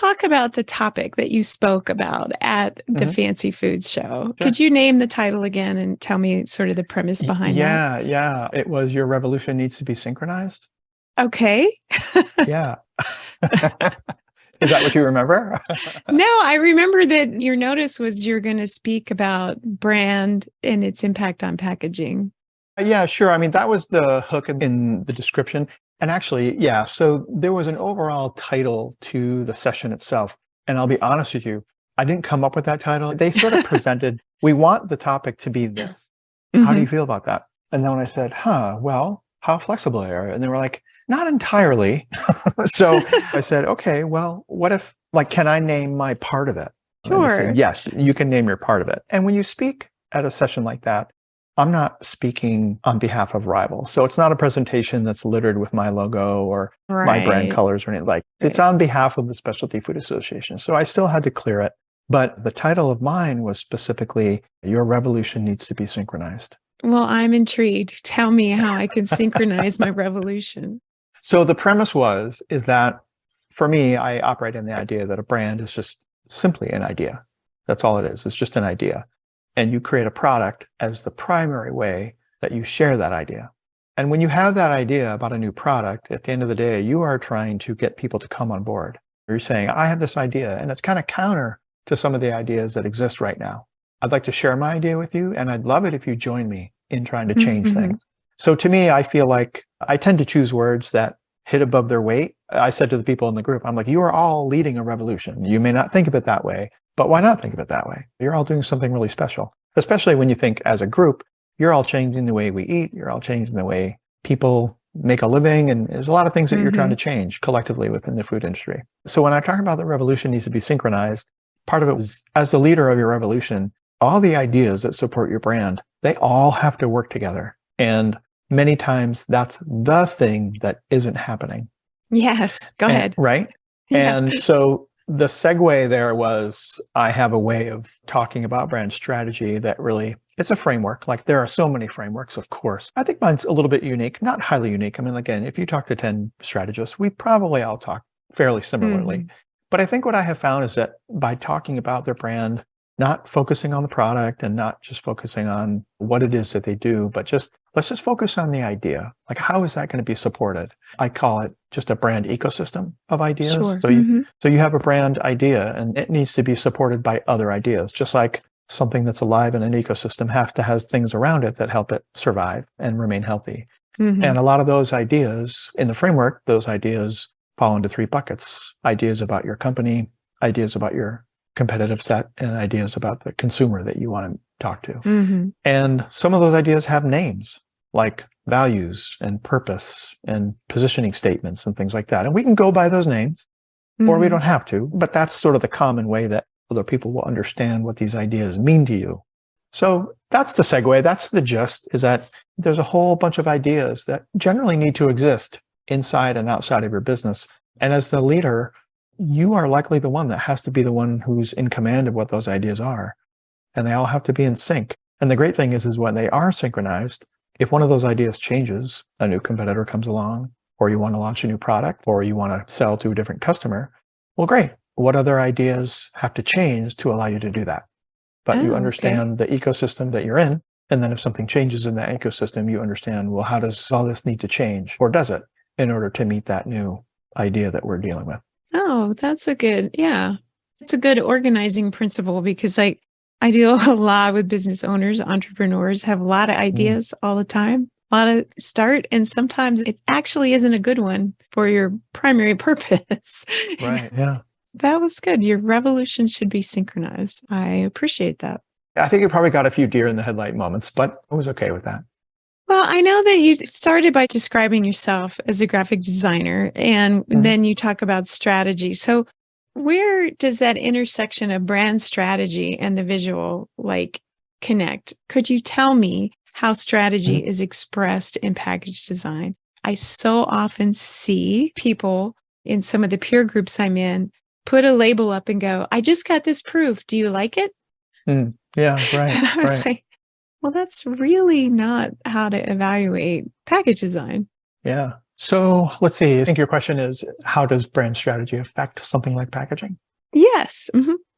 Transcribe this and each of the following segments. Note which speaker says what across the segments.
Speaker 1: talk about the topic that you spoke about at the
Speaker 2: Mhm.
Speaker 1: Fancy Foods show?
Speaker 2: Sure.
Speaker 1: Could you name the title again and tell me sort of the premise behind that?
Speaker 2: Yeah. It was Your Revolution Needs to Be Synchronized.
Speaker 1: Okay.
Speaker 2: Yeah. Is that what you remember?
Speaker 1: No, I remember that your notice was you're going to speak about brand and its impact on packaging.
Speaker 2: Yeah, sure. I mean, that was the hook in the description. And actually, yeah, so there was an overall title to the session itself. And I'll be honest with you, I didn't come up with that title. They sort of presented, we want the topic to be this. How do
Speaker 1: Hmm.
Speaker 2: you feel about that? And then when I said, well, how flexible are you? And they were like, not entirely. So I said, okay, well, what if, like, can I name my part of it? And they said,
Speaker 1: Sure.
Speaker 2: yes, you can name your part of it. And when you speak at a session like that, I'm not speaking on behalf of rivals. So it's not a presentation that's littered with my logo or my brand
Speaker 1: Right.
Speaker 2: colors or anything like that. It's
Speaker 1: Right.
Speaker 2: on behalf of the Specialty Food Association. So I still had to clear it. But the title of mine was specifically Your Revolution Needs to Be Synchronized.
Speaker 1: Well, I'm intrigued. Tell me how I can synchronize my revolution.
Speaker 2: So the premise is that for me, I operate in the idea that a brand is just simply an idea. That's all it is. It's just an idea. And you create a product as the primary way that you share that idea. And when you have that idea about a new product, at the end of the day, you are trying to get people to come on board. You're saying, I have this idea, and it's kind of counter to some of the ideas that exist right now. I'd like to share my idea with you, and I'd love it if you join me in trying to change
Speaker 1: Hmm.
Speaker 2: things. So to me, I feel like I tend to choose words that hit above their weight. I said to the people in the group, I'm like, you are all leading a revolution. You may not think of it that way, but why not think of it that way? You're all doing something really special, especially when you think as a group, you're all changing the way we eat. You're all changing the way people make a living. And there's a lot of things that you're trying to change collectively within the food industry. So when I talk about the revolution needs to be synchronized, part of it was as the leader of your revolution, all the ideas that support your brand, they all have to work together. And many times that's the thing that isn't happening.
Speaker 1: Yes. Go ahead.
Speaker 2: Right?
Speaker 1: Yeah.
Speaker 2: And so the segue there was I have a way of talking about brand strategy that really, it's a framework. Like there are so many frameworks, of course. I think mine's a little bit unique, not highly unique. I mean, again, if you talk to 10 strategists, we probably all talk fairly similarly.
Speaker 1: Mhm.
Speaker 2: But I think what I have found is that by talking about their brand, not focusing on the product and not just focusing on what it is that they do, but let's just focus on the idea. Like, how is that going to be supported? I call it just a brand ecosystem of ideas.
Speaker 1: Sure.
Speaker 2: So
Speaker 1: Hmm.
Speaker 2: you have a brand idea and it needs to be supported by other ideas, just like something that's alive in an ecosystem has things around it that help it survive and remain healthy.
Speaker 1: Hmm.
Speaker 2: And a lot of those ideas in the framework, those ideas fall into three buckets: ideas about your company, ideas about your competitive set, and ideas about the consumer that you want to talk to.
Speaker 1: Hmm.
Speaker 2: And some of those ideas have names like values and purpose and positioning statements and things like that. And we can go by those names or we
Speaker 1: Hmm.
Speaker 2: don't have to, but that's sort of the common way that other people will understand what these ideas mean to you. So that's the segue. That's the gist, is that there's a whole bunch of ideas that generally need to exist inside and outside of your business. And as the leader, you are likely the one that has to be the one who's in command of what those ideas are. And they all have to be in sync. And the great thing is when they are synchronized, if one of those ideas changes, a new competitor comes along, or you want to launch a new product, or you want to sell to a different customer, well, great. What other ideas have to change to allow you to do that? But you
Speaker 1: Oh, okay.
Speaker 2: understand the ecosystem that you're in. And then if something changes in that ecosystem, you understand, well, how does all this need to change? Or does it, in order to meet that new idea that we're dealing with?
Speaker 1: Oh, that's yeah. It's a good organizing principle because I deal a lot with business owners, entrepreneurs have a lot of
Speaker 2: Mm,
Speaker 1: ideas all the time, a lot of start, and sometimes it actually isn't a good one for your primary purpose.
Speaker 2: right. Yeah.
Speaker 1: That was good. Your revolution should be synchronized. I appreciate that.
Speaker 2: I think you probably got a few deer in the headlight moments, but I was okay with that.
Speaker 1: Well, I know that you started by describing yourself as a graphic designer, and
Speaker 2: Mhm.
Speaker 1: then you talk about strategy. So, where does that intersection of brand strategy and the visual connect? Could you tell me how strategy
Speaker 2: Mhm.
Speaker 1: is expressed in package design? I so often see people in some of the peer groups I'm in put a label up and go, I just got this proof. Do you like it?
Speaker 2: Mm. Yeah, right,
Speaker 1: And I was
Speaker 2: right.
Speaker 1: like, well, that's really not how to evaluate package design.
Speaker 2: Yeah. So let's see. I think your question is, how does brand strategy affect something like packaging?
Speaker 1: Yes.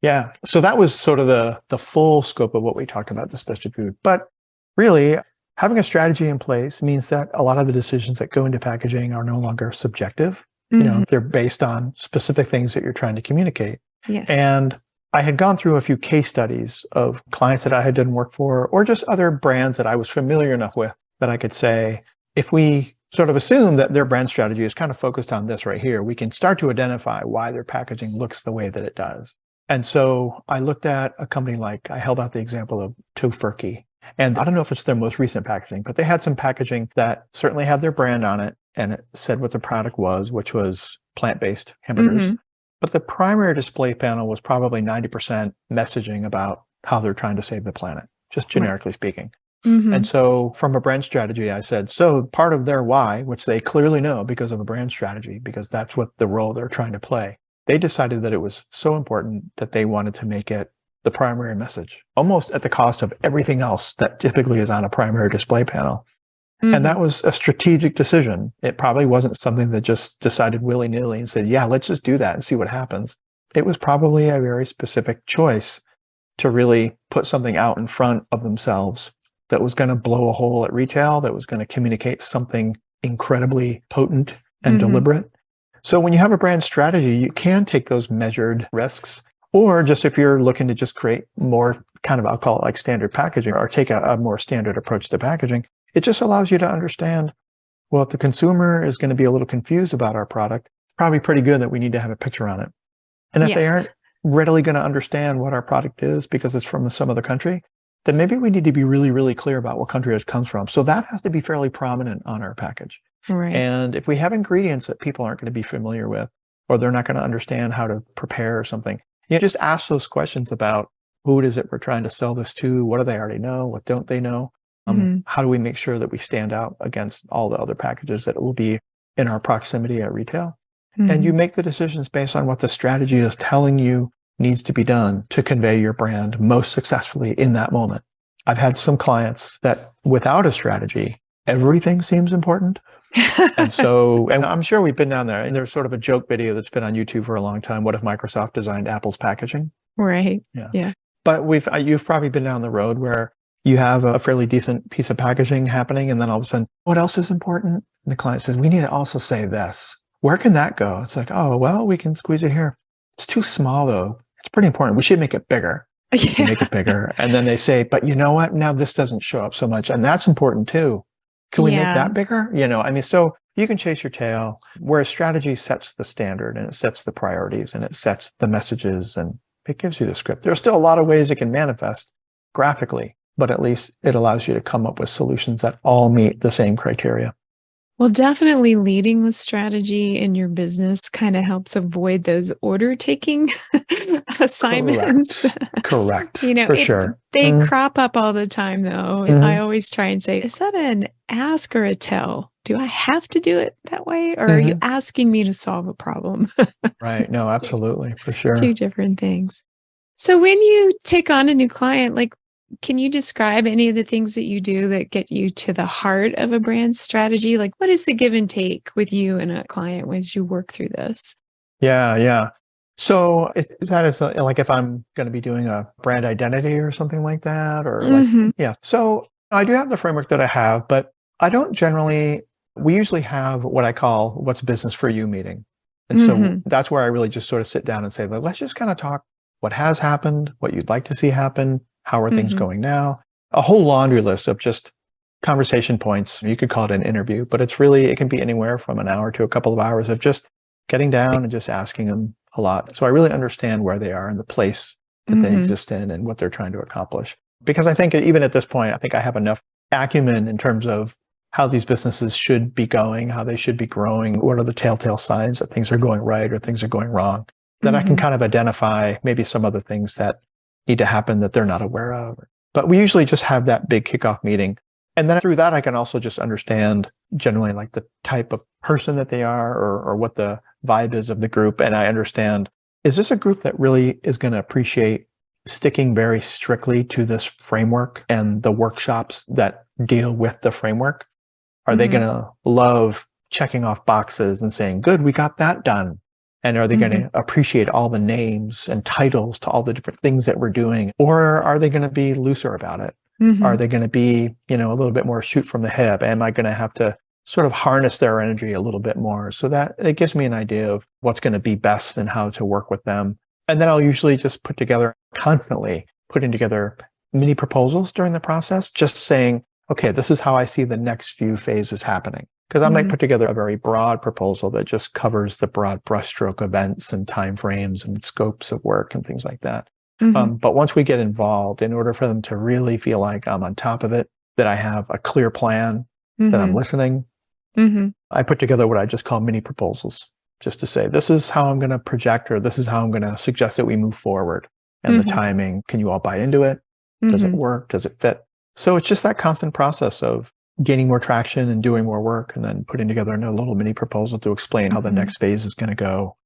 Speaker 2: Yeah. So that was sort of the full scope of what we talked about, the specialty food. But really, having a strategy in place means that a lot of the decisions that go into packaging are no longer subjective. They're based on specific things that you're trying to communicate.
Speaker 1: Yes.
Speaker 2: And I had gone through a few case studies of clients that I had done work for, or just other brands that I was familiar enough with that I could say, if we sort of assume that their brand strategy is kind of focused on this right here, we can start to identify why their packaging looks the way that it does. And so I looked at a company I held out the example of Tofurkey. And I don't know if it's their most recent packaging, but they had some packaging that certainly had their brand on it. And it said what the product was, which was plant-based hamburgers. But the primary display panel was probably 90% messaging about how they're trying to save the planet, just generically speaking. And so from a brand strategy, I said, so part of their why, which they clearly know because of a brand strategy, because that's what the role they're trying to play, they decided that it was so important that they wanted to make it the primary message, almost at the cost of everything else that typically is on a primary display panel. And that was a strategic decision. It probably wasn't something that just decided willy-nilly and said, yeah, let's just do that and see what happens. It was probably a very specific choice to really put something out in front of themselves that was going to blow a hole at retail, that was going to communicate something incredibly potent and deliberate. So when you have a brand strategy, you can take those measured risks, or just if you're looking to just create more kind of, I'll call it like standard packaging, or take a more standard approach to packaging, it just allows you to understand, well, if the consumer is going to be a little confused about our product, it's probably pretty good that we need to have a picture on it. And if they aren't readily going to understand what our product is because it's from some other country, then maybe we need to be really, really clear about what country it comes from. So that has to be fairly prominent on our package.
Speaker 1: Right.
Speaker 2: And if we have ingredients that people aren't going to be familiar with, or they're not going to understand how to prepare or something, you just ask those questions about who it is that we're trying to sell this to, what do they already know, what don't they know? How do we make sure that we stand out against all the other packages that will be in our proximity at retail? And you make the decisions based on what the strategy is telling you needs to be done to convey your brand most successfully in that moment. I've had some clients that without a strategy, everything seems important. And I'm sure we've been down there, and there's sort of a joke video that's been on YouTube for a long time. What if Microsoft designed Apple's packaging?
Speaker 1: Right.
Speaker 2: Yeah. But you've probably been down the road where you have a fairly decent piece of packaging happening, and then all of a sudden, what else is important? And the client says, we need to also say this. Where can that go? It's like, oh, well, we can squeeze it here. It's too small, though. It's pretty important. We should make it bigger.
Speaker 1: Yeah.
Speaker 2: Make it bigger. And then they say, but you know what? Now this doesn't show up so much. And that's important, too. Can we make that bigger? So you can chase your tail, where strategy sets the standard, and it sets the priorities, and it sets the messages, and it gives you the script. There's still a lot of ways it can manifest graphically, but at least it allows you to come up with solutions that all meet the same criteria.
Speaker 1: Well, definitely leading with strategy in your business kind of helps avoid those order taking assignments.
Speaker 2: Correct. For sure.
Speaker 1: They crop up all the time, though. And I always try and say, is that an ask or a tell? Do I have to do it that way? Or are you asking me to solve a problem?
Speaker 2: Right. No, absolutely. For sure.
Speaker 1: Two different things. So when you take on a new client, can you describe any of the things that you do that get you to the heart of a brand strategy? Like, what is the give and take with you and a client as you work through this?
Speaker 2: Yeah. So is that like if I'm going to be doing a brand identity or something like that? So I do have the framework that I have, but I don't we usually have what I call what's business for you meeting. And so that's where I really just sort of sit down and say, let's just kind of talk what has happened, what you'd like to see happen. How are things going now? A whole laundry list of just conversation points. You could call it an interview, but it can be anywhere from an hour to a couple of hours of just getting down and just asking them a lot. So I really understand where they are and the place that they exist in and what they're trying to accomplish. Because I think even at this point, I think I have enough acumen in terms of how these businesses should be going, how they should be growing, what are the telltale signs that things are going right or things are going wrong. Then I can kind of identify maybe some other things that need to happen that they're not aware of. But we usually just have that big kickoff meeting. And then through that, I can also just understand generally like the type of person that they are or what the vibe is of the group. And I understand, is this a group that really is going to appreciate sticking very strictly to this framework and the workshops that deal with the framework? Are they going to love checking off boxes and saying, good, we got that done? And are they going to appreciate all the names and titles to all the different things that we're doing? Or are they going to be looser about it? Are they going to be, a little bit more shoot from the hip? Am I going to have to sort of harness their energy a little bit more? So that it gives me an idea of what's going to be best and how to work with them. And then I'll usually just constantly putting together mini proposals during the process, just saying, okay, this is how I see the next few phases happening. Because I might put together a very broad proposal that just covers the broad brushstroke events and timeframes and scopes of work and things like that. But once we get involved, in order for them to really feel like I'm on top of it, that I have a clear plan, that I'm listening, I put together what I just call mini proposals, just to say, this is how I'm going to project, or this is how I'm going to suggest that we move forward. And the timing, can you all buy into it? Does it work? Does it fit? So it's just that constant process of gaining more traction and doing more work, and then putting together a little mini proposal to explain how the next phase is going to go.